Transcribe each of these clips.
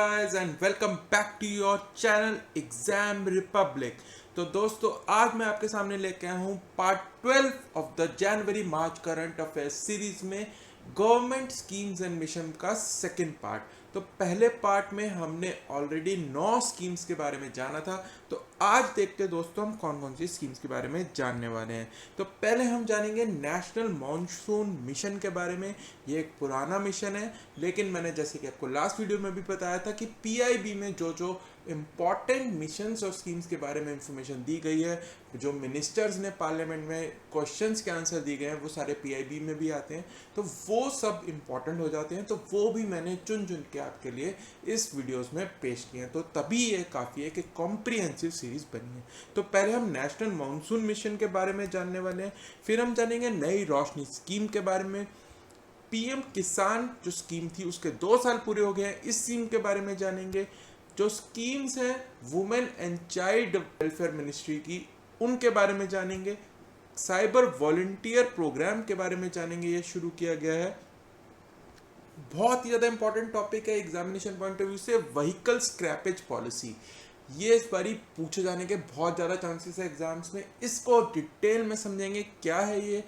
guys and welcome back to your channel exam Republic. तो दोस्तों आज मैं आपके सामने लेके आया हूँ part 12 of the January March current affairs series में गवर्नमेंट स्कीम्स एंड मिशन का सेकंड पार्ट। तो पहले पार्ट में हमने ऑलरेडी 9 स्कीम्स के बारे में जाना था। तो आज देखते हैं दोस्तों हम कौन कौन सी स्कीम्स के बारे में जानने वाले हैं। तो पहले हम जानेंगे नेशनल मॉनसून मिशन के बारे में। ये एक पुराना मिशन है, लेकिन मैंने जैसे कि आपको लास्ट वीडियो में भी बताया था कि पीआईबी में जो इम्पॉर्टेंट मिशंस और स्कीम्स के बारे में इंफॉर्मेशन दी गई है, जो मिनिस्टर्स ने पार्लियामेंट में क्वेश्चंस के आंसर दिए गए हैं, वो सारे पीआईबी में भी आते हैं। तो वो सब इम्पॉर्टेंट हो जाते हैं। तो वो भी मैंने चुन चुन के आपके लिए इस वीडियोस में पेश किए हैं। तो तभी ये काफ़ी है कि कॉम्प्रिहेंसिव सीरीज बनी है। तो पहले हम नेशनल मॉनसून मिशन के बारे में जानने वाले हैं, फिर हम जानेंगे नई रोशनी स्कीम के बारे में। पीएम किसान जो स्कीम थी उसके 2 साल पूरे हो गए हैं, इस स्कीम के बारे में जानेंगे। जो स्कीम्स हैं women and child welfare ministry की, उनके बारे में जानेंगे। साइबर वॉलंटियर प्रोग्राम के बारे में जानेंगे, ये शुरू किया गया है। बहुत ही ज़्यादा इंपॉर्टेंट टॉपिक है एग्जामिनेशन पॉइंट ऑफ व्यू से, व्हीकल स्क्रैपेज पॉलिसी। ये इस बारी पूछे जाने के बहुत ज़्यादा चांसेस है एग्जाम्स में। इसको डिटेल में समझेंगे, क्या है ये,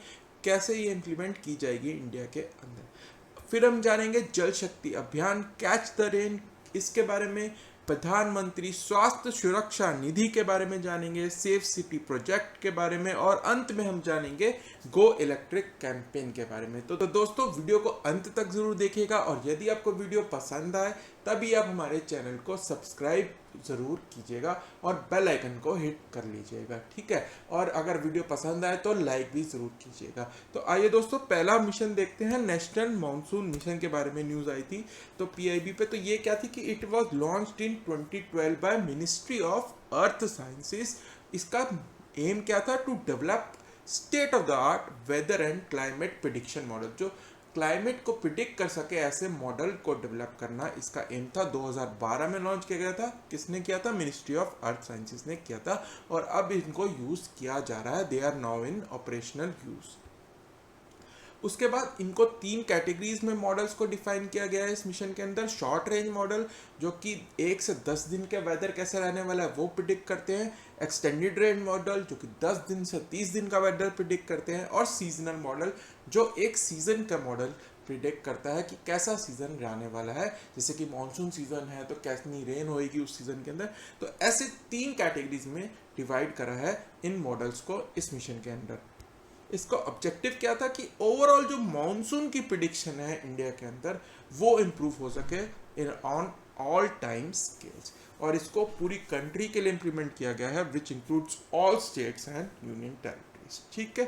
कैसे ये इम्प्लीमेंट की जाएगी इंडिया के अंदर। फिर हम जानेंगे जल Shakti Abhiyan catch the rain, इसके बारे में। प्रधानमंत्री स्वास्थ्य सुरक्षा निधि के बारे में जानेंगे, सेफ सिटी प्रोजेक्ट के बारे में, और अंत में हम जानेंगे गो इलेक्ट्रिक कैंपेन के बारे में। तो दोस्तों वीडियो को अंत तक जरूर देखिएगा, और यदि आपको वीडियो पसंद आए तभी आप हमारे चैनल को सब्सक्राइब ज़रूर कीजिएगा और बेल आइकन को हिट कर लीजिएगा, ठीक है। और अगर वीडियो पसंद आए तो लाइक भी ज़रूर कीजिएगा। तो आइए दोस्तों पहला मिशन देखते हैं। नेशनल मॉनसून मिशन के बारे में न्यूज़ आई थी तो पीआईबी पे। तो ये क्या थी कि it was launched in 2012 by ministry of earth sciences. इसका एम क्या था? To develop state of the art weather and climate prediction model. जो क्लाइमेट को प्रिडिक्ट कर सके ऐसे मॉडल को डेवलप करना इसका एम था। 2012 में लॉन्च किया गया था। किसने किया था? मिनिस्ट्री ऑफ अर्थ साइंसेस ने किया था, और अब इनको यूज़ किया जा रहा है। They are now in operational use. उसके बाद इनको 3 कैटेगरीज में मॉडल्स को डिफाइन किया गया है इस मिशन के अंदर। शॉर्ट रेंज मॉडल जो कि 1 से 10 दिन के वेदर कैसे रहने वाला है वो प्रिडिक्ट करते हैं। एक्सटेंडेड रेंज मॉडल जो कि 10 दिन से 30 दिन का वेदर प्रिडिक्ट करते हैं। और सीजनल मॉडल जो एक सीजन का मॉडल प्रिडिक्ट करता है कि कैसा सीजन रहने वाला है। जैसे कि मानसून सीजन है तो कैसी रेन होएगी उस सीजन के अंदर। तो ऐसे 3 कैटेगरीज में डिवाइड करा है इन मॉडल्स को इस मिशन के अंदर। इसका ऑब्जेक्टिव क्या था कि ओवरऑल जो मानसून की प्रिडिक्शन है इंडिया के अंदर वो इम्प्रूव हो सके in on all time scales, और इसको पूरी कंट्री के लिए इम्प्लीमेंट किया गया है, which includes all states and union territories, ठीक है।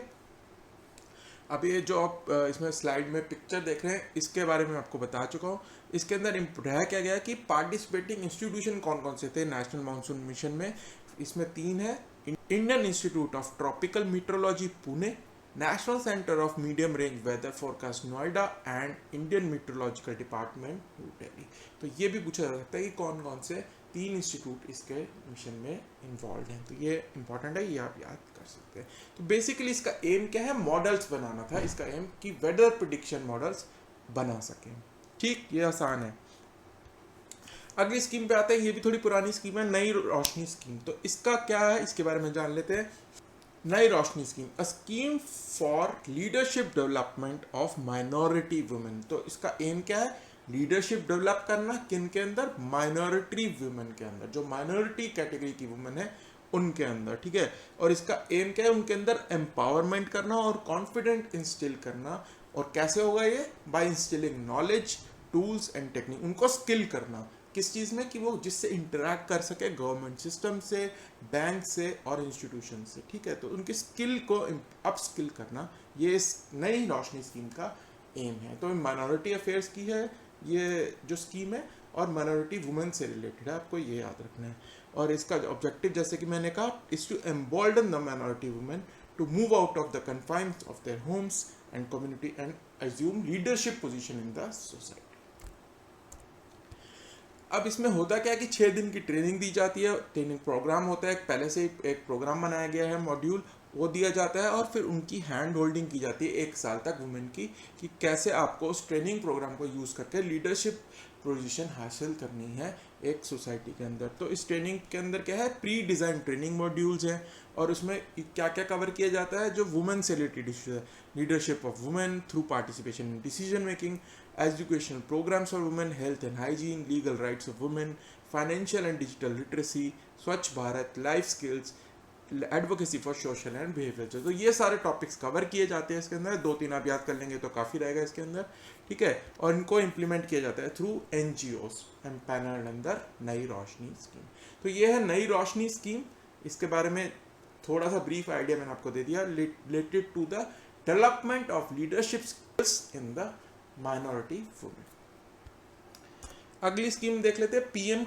अब ये जो आप इसमें स्लाइड में पिक्चर देख रहे हैं इसके बारे में आपको बता चुका हूँ। इसके अंदर रह क्या गया कि पार्टिसिपेटिंग इंस्टीट्यूशन कौन कौन से थे नेशनल मानसून मिशन में। इसमें 3 है। Indian Institute of Tropical Meteorology Pune, National Centre of Medium Range Weather Forecast Noida, and Indian Meteorological Department New Delhi. तो ये भी पूछा जा सकता है कि कौन कौन से 3 इंस्टीट्यूट इसके मिशन में इन्वॉल्व हैं। तो ये इंपॉर्टेंट है, ये आप याद कर सकते हैं। तो बेसिकली इसका एम क्या है? मॉडल्स बनाना था। इसका एम कि वेदर प्रिडिक्शन मॉडल्स बना सकें, ठीक। ये आसान है। अगली स्कीम पे आते हैं। ये भी थोड़ी पुरानी स्कीम है, नई रोशनी स्कीम। तो इसका क्या है इसके बारे में जान लेते हैं। Nai Roshni scheme, a scheme for leadership development of minority women. तो इसका एम क्या है? लीडरशिप डेवलप करना किन के अंदर? माइनॉरिटी वुमेन के अंदर, जो माइनॉरिटी कैटेगरी की वुमेन है उनके अंदर, ठीक है। और इसका एम क्या है? उनके अंदर एम्पावरमेंट करना और कॉन्फिडेंट इंस्टिल करना। और कैसे होगा ये? By instilling knowledge, tools and technique. उनको स्किल करना किस चीज़ में? कि वो जिससे इंटरेक्ट कर सके गवर्नमेंट सिस्टम से, बैंक से और इंस्टीट्यूशन से, ठीक है। तो उनकी स्किल को अप स्किल करना, ये इस नई रोशनी स्कीम का एम है। तो माइनॉरिटी अफेयर्स की है ये जो स्कीम है, और माइनॉरिटी वुमेन से रिलेटेड है, आपको ये याद रखना है। और इसका ऑब्जेक्टिव जैसे कि मैंने कहा, is to embolden the minority women to move out of the confines of their homes and community and assume leadership position in the society. अब इसमें होता क्या है कि 6 दिन की ट्रेनिंग दी जाती है। ट्रेनिंग प्रोग्राम होता है, पहले से एक प्रोग्राम बनाया गया है, मॉड्यूल वो दिया जाता है, और फिर उनकी हैंड होल्डिंग की जाती है 1 साल तक वुमेन की, कि कैसे आपको उस ट्रेनिंग प्रोग्राम को यूज़ करके लीडरशिप पोजीशन हासिल करनी है एक सोसाइटी के अंदर। तो इस ट्रेनिंग के अंदर क्या है, प्री डिज़ाइन ट्रेनिंग मॉड्यूल्स हैं और उसमें क्या क्या कवर किया जाता है, जो वुमेन से रिलेटेड इश्यूज है, leadership of women through participation in decision making, educational programmes for women, health and hygiene, legal rights of women, financial and digital literacy, Swachh Bharat, life skills, advocacy for social and behaviour. तो ये सारे topics cover किए जाते हैं इसके अंदर। 2-3 आप याद कर लेंगे तो काफ़ी रहेगा इसके अंदर, ठीक है। और इनको इम्प्लीमेंट किया जाता है थ्रू NGOs एम्पैनल्ड अंदर नई रोशनी स्कीम। तो ये है नई रोशनी स्कीम। इसके बारे में थोड़ा सा ब्रीफ आइडिया मैंने आपको दे दिया, related to the development of leadership skills in the minority women. अगली स्कीम देख लेते हैं, PM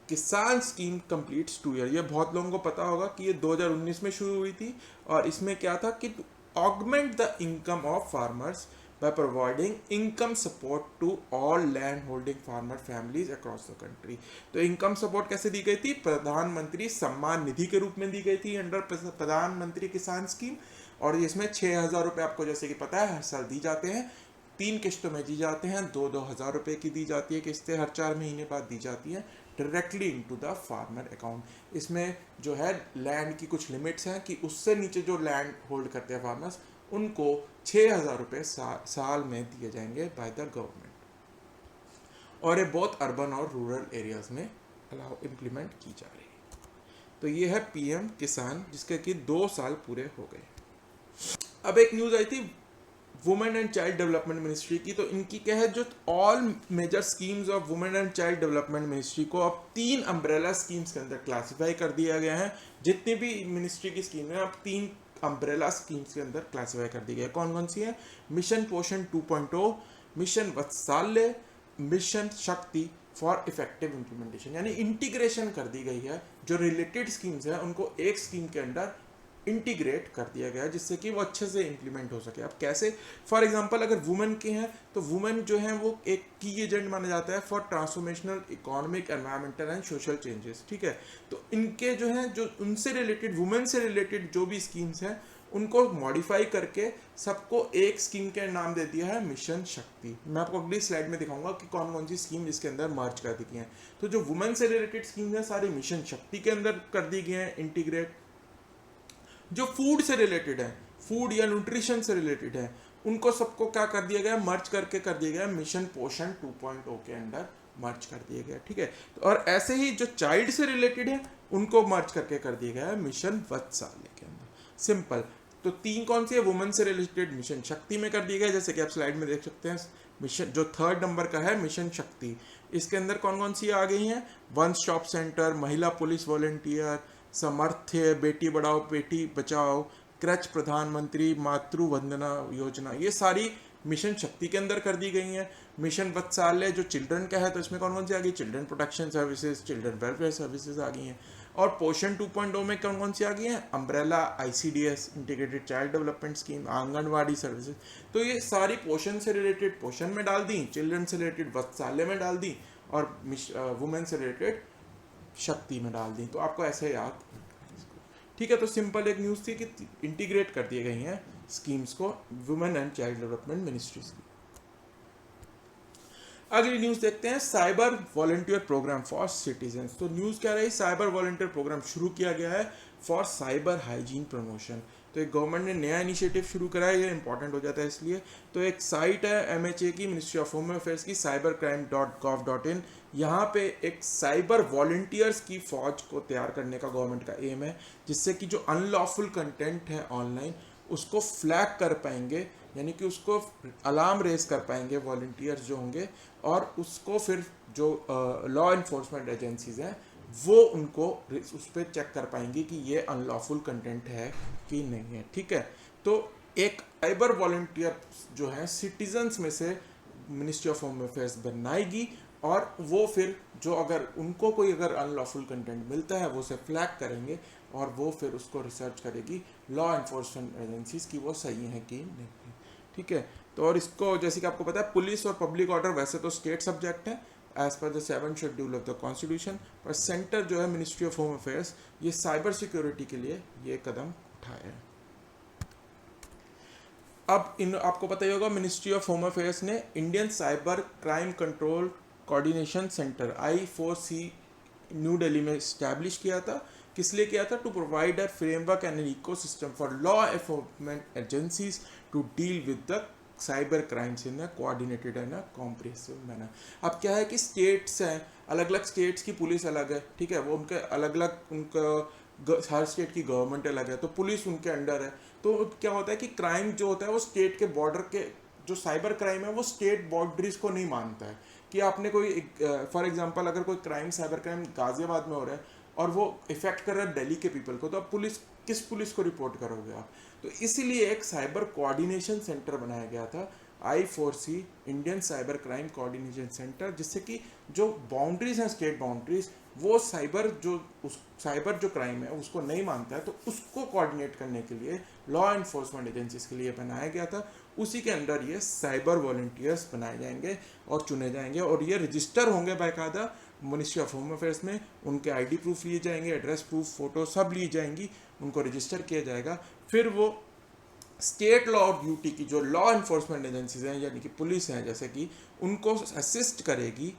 किसान स्कीम कंप्लीट्स 2 ईयर। ये बहुत लोगों को पता होगा कि ये 2019 में शुरू हुई थी और इसमें क्या था कि augment the income of farmers by providing income support to all land holding farmer families across the country। तो इनकम सपोर्ट कैसे दी गई थी, प्रधानमंत्री सम्मान निधि के रूप में दी गई थी अंडर प्रधानमंत्री किसान स्कीम। और इसमें 6,000 रुपये आपको जैसे कि पता है हर साल दी जाते हैं, 3 किस्तों में दी जाते हैं, 2-2 हज़ार रुपये की दी जाती है किस्तें, हर 4 महीने बाद दी जाती हैं directly into the farmer account. इसमें जो है लैंड की कुछ लिमिट्स हैं कि उससे नीचे जो लैंड होल्ड करते हैं फार्मर्स, उनको 6,000 रुपये साल में दिए जाएंगे बाय द गवर्नमेंट। और ये बहुत अर्बन और रूरल एरियाज में अलाउ इम्प्लीमेंट की जा रही है। तो ये है PM किसान, जिसके कि 2 साल पूरे हो गए। अब एक न्यूज़ आई थी women and child development ministry की। तो इनकी क्या है, जो all major schemes of women and child development ministry को अब 3 अम्ब्रेला स्कीम्स के अंदर क्लासिफाई कर दिया गया है। जितनी भी मिनिस्ट्री की स्कीम है अब 3 अम्ब्रेला स्कीम्स के अंदर क्लासिफाई कर दी गई है। कौन कौन सी है, मिशन पोषण 2.0, मिशन वत्सल्य, मिशन शक्ति फॉर इफेक्टिव इम्प्लीमेंटेशन। यानी इंटीग्रेशन कर दी गई है, जो रिलेटेड स्कीम्स है उनको एक स्कीम के अंदर इंटीग्रेट कर दिया गया है, जिससे कि वो अच्छे से इंप्लीमेंट हो सके। अब कैसे, फॉर एग्जांपल अगर वुमेन के हैं तो वुमेन जो है वो एक की एजेंट माना जाता है for transformational economic, environmental and social changes, ठीक है। तो इनके जो है, जो उनसे रिलेटेड, वुमेन से रिलेटेड जो भी स्कीम्स हैं उनको मॉडिफाई करके सबको एक स्कीम के नाम दे दिया है मिशन शक्ति। मैं आपको अगली स्लाइड में दिखाऊंगा कि कौन कौन सी स्कीम इसके अंदर मर्ज कर दी गई हैं। तो जो वुमेन से रिलेटेड स्कीम्स हैं सारी मिशन शक्ति के अंदर कर दी गई हैं इंटीग्रेट। जो फूड से रिलेटेड है, फूड या न्यूट्रिशन से रिलेटेड है, उनको सबको क्या कर दिया गया, मर्ज करके कर दिया गया मिशन पोषण 2.0 के अंदर मर्ज कर दिया गया, ठीक है। तो और ऐसे ही जो चाइल्ड से रिलेटेड है उनको मर्ज करके कर दिया गया है मिशन वत्सल्य के अंदर। सिंपल। तो 3 कौन सी है, वुमेन से रिलेटेड मिशन शक्ति में कर दिया गया, जैसे कि आप स्लाइड में देख सकते हैं। मिशन जो 3rd नंबर का है मिशन शक्ति, इसके अंदर कौन कौन सी आ गई हैं, वन स्टॉप सेंटर, महिला पुलिस वॉलंटियर, समर्थ्य, बेटी बढ़ाओ बेटी बचाओ, क्रच प्रधानमंत्री मातृ वंदना योजना, ये सारी मिशन शक्ति के अंदर कर दी गई हैं। मिशन वत्सल्य जो चिल्ड्रन का है, तो इसमें कौन कौन सी आ गई, children protection services, children welfare services आ गई हैं। और पोषण 2.0 में कौन कौन सी आ गई हैं, umbrella ICDS integrated child development scheme, anganwadi services. तो ये सारी पोषण से रिलेटेड पोषण में डाल दी, चिल्ड्रन से रिलेटेड वत्सल्य में डाल दी, और वुमेन से रिलेटेड शक्ति में डाल दी। तो आपको ऐसे याद, ठीक है। तो सिंपल एक न्यूज़ थी कि इंटीग्रेट कर दिए गई हैं स्कीम्स को women and child development ministries की। अगली न्यूज़ देखते हैं, cyber volunteer programme for citizens. तो न्यूज़ क्या रही, साइबर वॉलंटियर प्रोग्राम शुरू किया गया है फॉर साइबर हाइजीन प्रमोशन। तो एक गवर्नमेंट ने नया इनिशिएटिव शुरू करा है, ये इंपॉर्टेंट हो जाता है इसलिए। तो एक साइट है MHA की, मिनिस्ट्री ऑफ होम अफेयर्स की, cybercrime.gov.in। यहाँ पे एक साइबर वॉलंटियर्स की फौज को तैयार करने का गवर्नमेंट का एम है, जिससे कि जो अनलॉफुल कंटेंट है ऑनलाइन उसको फ्लैग कर पाएंगे, यानी कि उसको अलार्म रेज कर पाएंगे वॉलंटियर्स जो होंगे, और उसको फिर जो लॉ इन्फोर्समेंट एजेंसीज हैं वो उनको उस पर चेक कर पाएंगी कि ये अनलॉफुल कंटेंट है कि नहीं है, ठीक है। तो एक साइबर वॉलंटियर जो है सिटीजन्स में से मिनिस्ट्री ऑफ होम अफेयर्स बनाएगी, और वो फिर जो अगर उनको कोई अगर अनलॉफुल कंटेंट मिलता है वो उसे फ्लैग करेंगे, और वो फिर उसको रिसर्च करेगी लॉ इन्फोर्समेंट एजेंसीज की वो सही है कि नहीं, ठीक है। तो और इसको जैसे कि आपको पता है पुलिस और पब्लिक ऑर्डर वैसे तो स्टेट सब्जेक्ट है as per the 7th schedule of the constitution, पर सेंटर जो है मिनिस्ट्री ऑफ होम अफेयर्स ये साइबर सिक्योरिटी के लिए ये कदम उठाया है। अब आपको पता ही होगा मिनिस्ट्री ऑफ होम अफेयर्स ने Indian cyber crime control coordination centre I4C New Delhi में इस्टेब्लिश किया था। किस लिए किया था? To provide a framework and an ecosystem for law enforcement agencies to deal with the cyber crimes in a coordinated and a comprehensive manner. अब क्या है कि स्टेट्स हैं, अलग अलग स्टेट्स की पुलिस अलग है, ठीक है, वो उनके अलग अलग हर स्टेट की गवर्नमेंट अलग है, तो पुलिस उनके अंडर है। तो क्या होता है कि क्राइम जो होता है वो स्टेट के बॉर्डर के, जो साइबर क्राइम है वो स्टेट बाउंड्रीज को नहीं मानता है कि आपने कोई फॉर एग्जांपल अगर कोई क्राइम साइबर क्राइम गाजियाबाद में हो रहा है और वो इफेक्ट कर रहा है दिल्ली के पीपल को, तो अब किस पुलिस को रिपोर्ट करोगे आप? तो इसीलिए एक साइबर कोऑर्डिनेशन सेंटर बनाया गया था I4C, Indian cyber crime coordination centre, जिससे कि जो बाउंड्रीज हैं स्टेट बाउंड्रीज, वो साइबर जो क्राइम है उसको नहीं मानता है, तो उसको कोऑर्डिनेट करने के लिए लॉ एनफोर्समेंट एजेंसीज के लिए बनाया गया था। उसी के अंडर ये साइबर वॉलंटियर्स बनाए जाएंगे और चुने जाएंगे, और ये रजिस्टर होंगे बाकायदा मिनिस्ट्री ऑफ होम अफेयर्स में। उनके ID प्रूफ लिए जाएंगे, एड्रेस प्रूफ, फोटो सब ली जाएंगी, उनको रजिस्टर किया जाएगा। फिर वो स्टेट लॉ और ड्यूटी की जो लॉ इन्फोर्समेंट एजेंसीज हैं यानी कि पुलिस हैं जैसे कि, उनको असिस्ट करेगी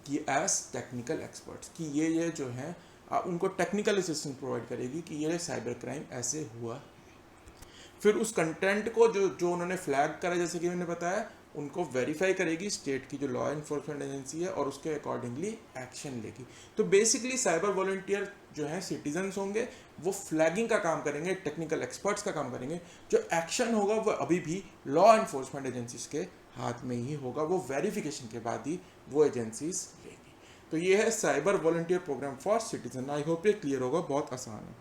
कि एज टेक्निकल एक्सपर्ट्स कि ये जो हैं उनको टेक्निकल असिस्टेंस प्रोवाइड करेगी कि ये साइबर क्राइम ऐसे हुआ। फिर उस कंटेंट को जो उन्होंने फ्लैग करा, जैसे कि मैंने बताया, उनको वेरीफाई करेगी स्टेट की जो लॉ इन्फोर्समेंट एजेंसी है और उसके अकॉर्डिंगली एक्शन लेगी। तो बेसिकली साइबर वॉलंटियर जो है सिटीजन्स होंगे, वो फ्लैगिंग का काम करेंगे, टेक्निकल एक्सपर्ट्स का काम करेंगे। जो एक्शन होगा वो अभी भी लॉ इन्फोर्समेंट एजेंसीज के हाथ में ही होगा, वो वेरिफिकेशन के बाद ही वो एजेंसीज लेगी। तो ये है cyber volunteer programme for citizen. I hope ये क्लियर होगा, बहुत आसान है।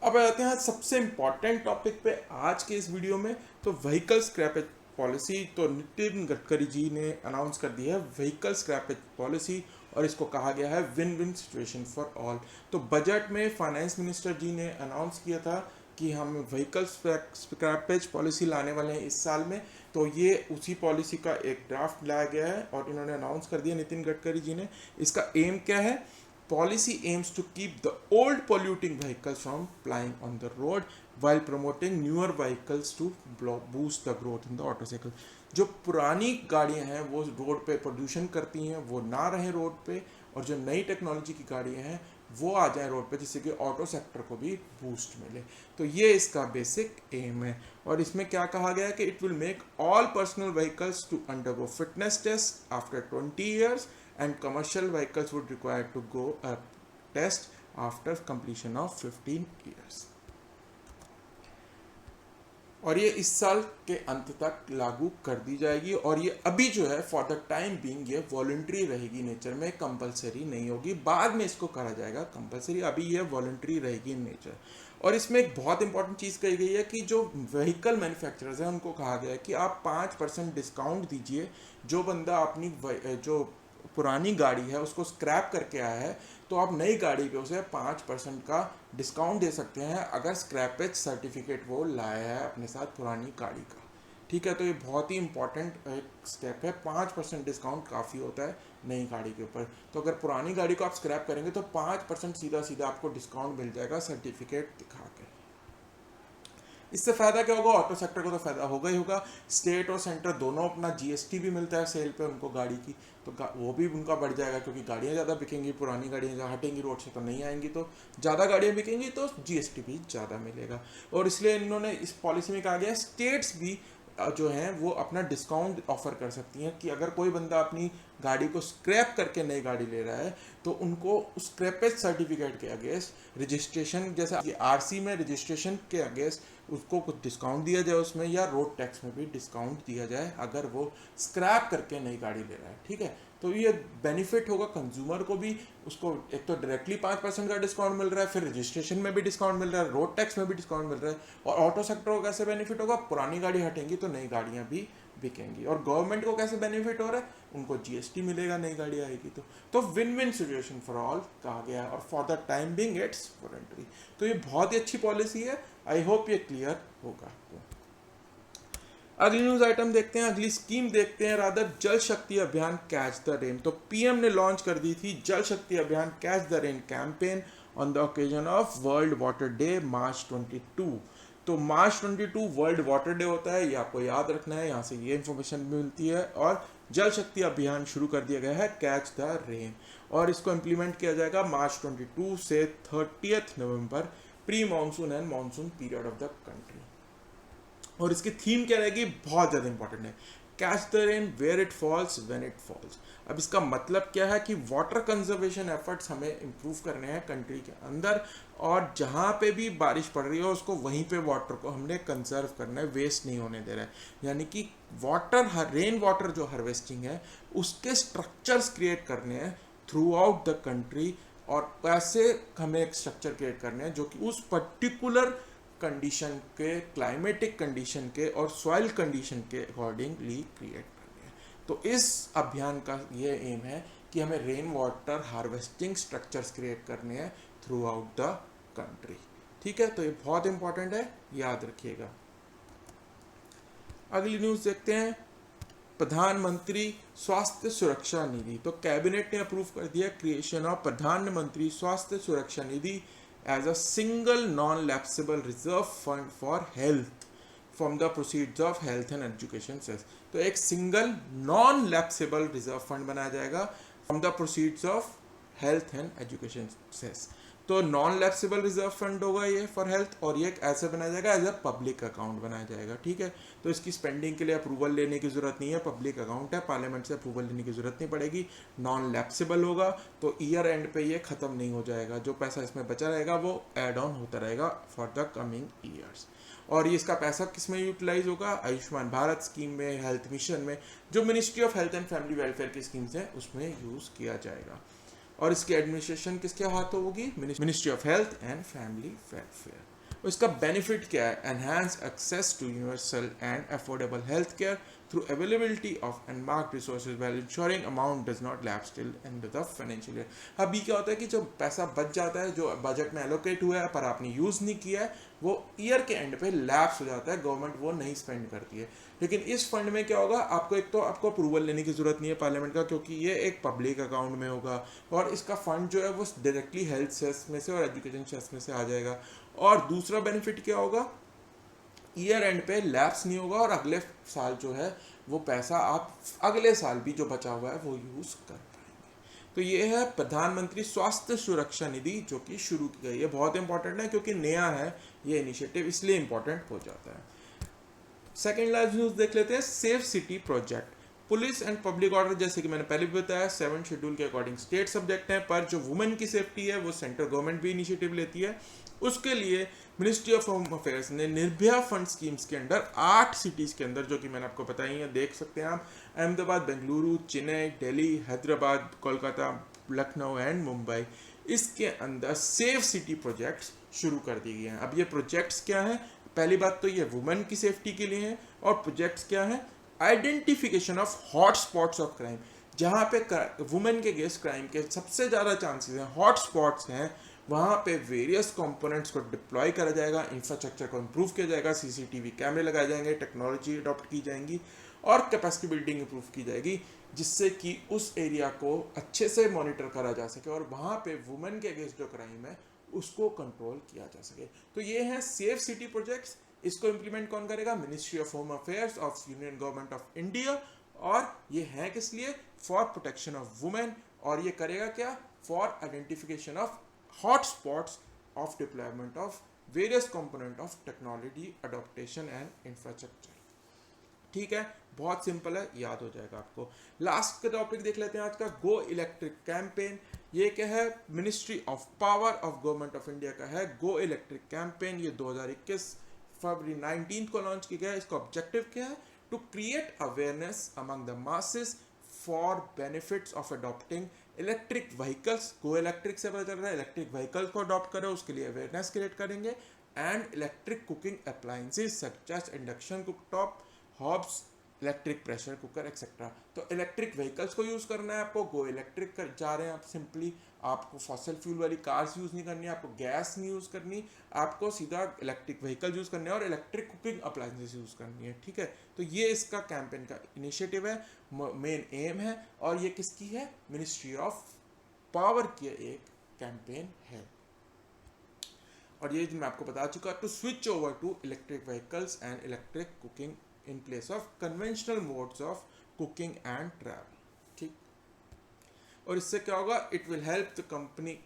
अब आते हैं सबसे इम्पॉर्टेंट टॉपिक पे आज के इस वीडियो में। तो व्हीकल स्क्रैपेज पॉलिसी, तो नितिन गडकरी जी ने अनाउंस कर दी है व्हीकल स्क्रैपेज पॉलिसी, और इसको कहा गया है win win situation for all. तो बजट में फाइनेंस मिनिस्टर जी ने अनाउंस किया था कि हम व्हीकल स्क्रैपेज पॉलिसी लाने वाले हैं इस साल में। तो ये उसी पॉलिसी का एक ड्राफ्ट लाया गया है और इन्होंने अनाउंस कर दिया नितिन गडकरी जी ने। इसका एम क्या है? Policy aims to keep the old polluting vehicles from plying on the road while promoting newer vehicles to boost the growth in the auto cycle। जो पुरानी गाड़ियां हैं वो रोड पे प्रदूषण करती हैं, वो ना रहे रोड पे, और जो नई टेक्नोलॉजी की गाड़ियां हैं वो आ जाए रोड पे, जिससे कि ऑटो सेक्टर को भी बूस्ट मिले। तो ये इसका बेसिक एम है। और इसमें क्या कहा गया है कि it will make all personal vehicles to undergo fitness test after 20 years and commercial vehicles would require to go a test after completion of 15 years। और ये इस साल के अंत तक लागू कर दी जाएगी। और ये अभी जो है फॉर द टाइम बीइंग ये वॉलंटरी रहेगी नेचर में, कंपलसरी नहीं होगी। बाद में इसको करा जाएगा कंपलसरी, अभी ये वॉलंटरी रहेगी इन नेचर। और इसमें एक बहुत इंपॉर्टेंट चीज़ कही गई है कि जो व्हीकल मैन्युफैक्चरर्स हैं उनको कहा गया है कि आप 5% डिस्काउंट दीजिए। जो बंदा अपनी जो पुरानी गाड़ी है उसको स्क्रैप करके आया है, तो आप नई गाड़ी पे उसे 5% का डिस्काउंट दे सकते हैं अगर स्क्रैपेज सर्टिफिकेट वो लाया है अपने साथ पुरानी गाड़ी का। ठीक है, तो ये बहुत ही इंपॉर्टेंट एक स्टेप है। 5% डिस्काउंट काफ़ी होता है नई गाड़ी के ऊपर। तो अगर पुरानी गाड़ी को आप स्क्रैप करेंगे तो 5% सीधा सीधा आपको डिस्काउंट मिल जाएगा सर्टिफिकेट दिखा के। इससे फ़ायदा क्या होगा? ऑटो सेक्टर को तो फ़ायदा होगा ही होगा। स्टेट और सेंटर दोनों अपना GST भी मिलता है सेल पे उनको गाड़ी की, तो वो भी उनका बढ़ जाएगा क्योंकि गाड़ियाँ ज़्यादा बिकेंगी। पुरानी गाड़ियाँ जहाँ हटेंगी रोड से तो नहीं आएंगी, तो ज़्यादा गाड़ियाँ बिकेंगी तो GST भी ज़्यादा मिलेगा। और इसलिए इन्होंने इस पॉलिसी में कहा गया स्टेट्स भी जो हैं वो अपना डिस्काउंट ऑफर कर सकती हैं कि अगर कोई बंदा अपनी गाड़ी को स्क्रैप करके नई गाड़ी ले रहा है तो उनको स्क्रैपेज सर्टिफिकेट के अगेंस्ट रजिस्ट्रेशन, जैसे RC में रजिस्ट्रेशन के अगेंस्ट उसको कुछ डिस्काउंट दिया जाए उसमें, या रोड टैक्स में भी डिस्काउंट दिया जाए अगर वो स्क्रैप करके नई गाड़ी ले रहा है। ठीक है, तो ये बेनिफिट होगा कंज्यूमर को भी। उसको एक तो डायरेक्टली 5% का डिस्काउंट मिल रहा है, फिर रजिस्ट्रेशन में भी डिस्काउंट मिल रहा है, रोड टैक्स में भी डिस्काउंट मिल रहा है। और ऑटो सेक्टर को कैसे बेनिफिट होगा? पुरानी गाड़ी हटेंगी तो नई गाड़ियाँ भी बिकेंगी। और गवर्नमेंट को कैसे बेनिफिट हो रहा है? उनको GST मिलेगा नई गाड़ी आएगी तो win win situation for all कहा गया है। और for the time being it's voluntary. तो ये बहुत ही अच्छी पॉलिसी है। आई होप ये क्लियर होगा। अगली न्यूज आइटम देखते हैं, अगली स्कीम देखते हैं, rather Jal Shakti Abhiyan catch the rain. तो PM ने लॉन्च कर दी थी Jal Shakti Abhiyan catch the rain campaign on the occasion of world water day March 22। तो मार्च 22 वर्ल्ड वाटर डे होता है, ये आपको याद रखना है, यहाँ से ये इन्फॉर्मेशन मिलती है। और जल शक्ति अभियान शुरू कर दिया गया है, कैच द रेन, और इसको इम्प्लीमेंट किया जाएगा मार्च 22 से 30 नवंबर, pre monsoon and monsoon period of the country. और इसकी थीम क्या रहेगी, बहुत ज़्यादा इंपॉर्टेंट है, catch the rain where it falls when it falls. अब इसका मतलब क्या है कि वाटर कंजर्वेशन एफर्ट्स हमें इम्प्रूव करने हैं कंट्री के अंदर, और जहाँ पे भी बारिश पड़ रही है उसको वहीं पे वाटर को हमने कंजर्व करना है, वेस्ट नहीं होने दे रहा है। यानी कि वाटर, रेन वाटर जो हार्वेस्टिंग है उसके स्ट्रक्चर्स क्रिएट करने हैं थ्रू आउट द कंट्री, और ऐसे हमें एक स्ट्रक्चर क्रिएट करने हैं जो कि उस पर्टिकुलर कंडीशन के, क्लाइमेटिक कंडीशन के और सॉइल कंडीशन के अकॉर्डिंगली क्रिएट करने हैं। तो इस अभियान का ये एम है कि हमें rain water harvesting structures create करने हैं थ्रू आउट द कंट्री। ठीक है, तो ये बहुत इंपॉर्टेंट है, याद रखिएगा। अगली न्यूज़ देखते हैं, प्रधानमंत्री स्वास्थ्य सुरक्षा निधि। तो कैबिनेट ने अप्रूव कर दिया क्रिएशन ऑफ प्रधानमंत्री स्वास्थ्य सुरक्षा निधि as a single non-lapsable reserve fund for health from the proceeds of health and education cess। तो एक single non lapsable reserve fund बनाया जाएगा from the proceeds of health and education cess. तो non lapsable reserve fund होगा ये for health, और ये ऐसे बनाया जाएगा एज अ पब्लिक अकाउंट बनाया जाएगा। ठीक है, तो इसकी स्पेंडिंग के लिए अप्रूवल लेने की जरूरत नहीं है, पब्लिक अकाउंट है, पार्लियामेंट से अप्रूवल लेने की जरूरत नहीं पड़ेगी। नॉन लैप्सेबल होगा तो ईयर एंड पे ये खत्म नहीं हो जाएगा, जो पैसा इसमें बचा रहेगा वो एड ऑन होता रहेगा फॉर द कमिंग ईयर्स। और ये इसका पैसा किस में यूटिलाइज होगा, आयुष्मान भारत स्कीम में, हेल्थ मिशन में, जो ministry of health and family welfare की स्कीम्स हैं उसमें यूज किया जाएगा। और इसकी एडमिनिस्ट्रेशन किसके हाथों होगी, ministry of health and family welfare. और इसका बेनिफिट क्या है, enhance access to universal and affordable health care through availability of unmarked resources while ensuring amount does not lapse till end of the financial year। अभी क्या होता है कि जब पैसा बच जाता है, जो बजट में एलोकेट हुआ है पर आपने यूज़ नहीं किया है, वो ईयर के एंड पे लैप्स हो जाता है, गवर्नमेंट वो नहीं स्पेंड करती है। लेकिन इस फंड में क्या होगा, आपको एक तो आपको अप्रूवल लेने की जरूरत नहीं है पार्लियामेंट का, क्योंकि ये एक पब्लिक अकाउंट में होगा, और इसका फंड जो है वो डायरेक्टली हेल्थ सेस में से और एजुकेशन सेस में से आ जाएगा। और दूसरा बेनिफिट क्या होगा, ईयर एंड पे लैप्स नहीं होगा, और अगले साल जो है वो पैसा आप अगले साल भी जो बचा हुआ है वो यूज़ कर पाएंगे। तो ये है प्रधानमंत्री स्वास्थ्य सुरक्षा निधि जो कि शुरू की गई है। बहुत इंपॉर्टेंट है क्योंकि नया है ये इनिशिएटिव, इसलिए इंपॉर्टेंट हो जाता है। सेकेंड लाइव न्यूज़ देख लेते हैं, safe city project. Police and public order, जैसे कि मैंने पहले भी बताया, 7 शेड्यूल के अकॉर्डिंग स्टेट सब्जेक्ट हैं, पर जो वुमेन की सेफ्टी है वो सेंट्रल गवर्नमेंट भी इनिशिएटिव लेती है। उसके लिए मिनिस्ट्री ऑफ होम अफेयर्स ने निर्भया फंड स्कीम्स के अंडर 8 सिटीज़ के अंदर, जो कि मैंने आपको बताई है, देख सकते हैं आप, अहमदाबाद, बेंगलुरु, चेन्नई, दिल्ली, हैदराबाद, कोलकाता, लखनऊ एंड मुंबई, इसके अंदर सेफ सिटी प्रोजेक्ट्स शुरू कर दिए गए हैं। अब ये प्रोजेक्ट्स क्या हैं, पहली बात तो ये वुमेन की सेफ्टी के लिए है, और प्रोजेक्ट्स क्या है, identification of hot spots of crime, जहाँ पे वुमेन के अगेंस्ट क्राइम के सबसे ज़्यादा चांसेस हैं, हॉट स्पॉट्स हैं, वहाँ पे वेरियस कंपोनेंट्स को डिप्लॉय करा जाएगा, इंफ्रास्ट्रक्चर को इम्प्रूव किया जाएगा, सीसीटीवी कैमरे लगाए जाएंगे, टेक्नोलॉजी अडॉप्ट की जाएंगी, और कैपेसिटी बिल्डिंग इम्प्रूव की जाएगी, जिससे कि उस एरिया को अच्छे से मॉनिटर करा जा सके और वहाँ पे वुमेन के अगेंस्ट जो क्राइम है उसको कंट्रोल किया जा सके। तो ये हैं सेफ सिटी प्रोजेक्ट्स। इसको इम्प्लीमेंट कौन करेगा, ministry of home affairs of union government of India, और ये है किस लिए, फॉर प्रोटेक्शन ऑफ वुमेन, और ये करेगा क्या, for identification of hot spots of deployment of various component of technology adaptation and infrastructure. ठीक है, बहुत सिंपल है, याद हो जाएगा आपको। लास्ट का टॉपिक देख लेते हैं आज का, गो इलेक्ट्रिक कैंपेन। ये क्या है, ministry of power of government of India का है गो इलेक्ट्रिक कैंपेन। ये 2021 फरवरी 19 को लॉन्च किया गया है। इसका ऑब्जेक्टिव क्या है, to create awareness among the masses for benefits of adopting electric vehicles. Go electric से पता चल रहा है इलेक्ट्रिक व्हीकल्स को अडॉप्ट करें, उसके लिए अवेयरनेस क्रिएट करेंगे। And electric cooking appliances such as induction cooktop, hobs, electric pressure cooker etcetera. तो इलेक्ट्रिक व्हीकल्स को यूज़ करना है आपको, गो इलेक्ट्रिक कर जा रहे हैं आप, सिंपली आपको फॉसिल फ्यूल वाली कार्स यूज़ नहीं करनी है, आपको गैस नहीं यूज़ करनी, आपको सीधा इलेक्ट्रिक व्हीकल यूज़ करने हैं और इलेक्ट्रिक कुकिंग अप्लायंसेस यूज़ करनी है। ठीक है, तो ये इसका कैंपेन का इनिशिएटिव है, मेन एम है, और ये किसकी है, मिनिस्ट्री ऑफ पावर की एक कैंपेन है। और ये मैं आपको बता चुका, to switch over to electric vehicles and electric cooking in place of conventional modes of cooking and travel. ठीक, और इससे क्या होगा, it will help the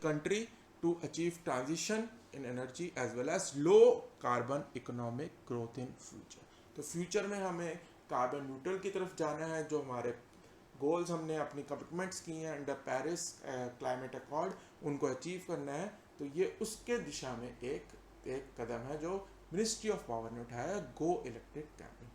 country to achieve transition in energy as well as low carbon economic growth in future. तो future में हमें carbon neutral की तरफ जाना है, जो हमारे गोल्स हमने अपनी कमिटमेंट्स की हैं अंडर पेरिस क्लाइमेट अकॉर्ड, उनको अचीव करना है। तो ये उसके दिशा में एक कदम है जो मिनिस्ट्री ऑफ पावर ने उठाया है, गो इलेक्ट्रिक कैंपेन।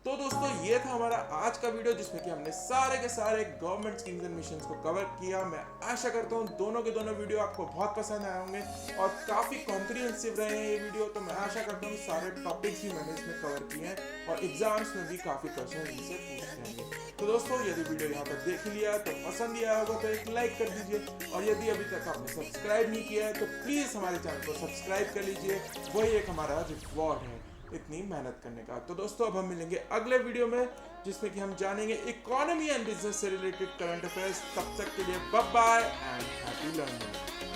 तो दोस्तों ये था हमारा आज का वीडियो, जिसमें कि हमने सारे के सारे गवर्नमेंट स्कीम्स एंड मिशंस को कवर किया। मैं आशा करता हूँ दोनों के दोनों वीडियो आपको बहुत पसंद आए होंगे और काफ़ी कॉम्प्रिहेंसिव रहे हैं ये वीडियो। तो मैं आशा करता हूँ सारे टॉपिक्स भी मैंने इसमें कवर किए हैं और एग्जाम्स में भी काफ़ी क्वेश्चन इनसे पूछते होंगे। तो दोस्तों यदि वीडियो यहाँ तक देख लिया तो पसंद ही आया होगा तो एक लाइक कर दीजिए, और यदि अभी तक आपने सब्सक्राइब नहीं किया है तो प्लीज़ हमारे चैनल को सब्सक्राइब कर लीजिए, वही एक हमारा रिवॉर्ड है इतनी मेहनत करने का। तो दोस्तों अब हम मिलेंगे अगले वीडियो में, जिसमें कि हम जानेंगे इकोनॉमी एंड बिजनेस से रिलेटेड करंट अफेयर्स। तब तक के लिए bye bye and happy learning.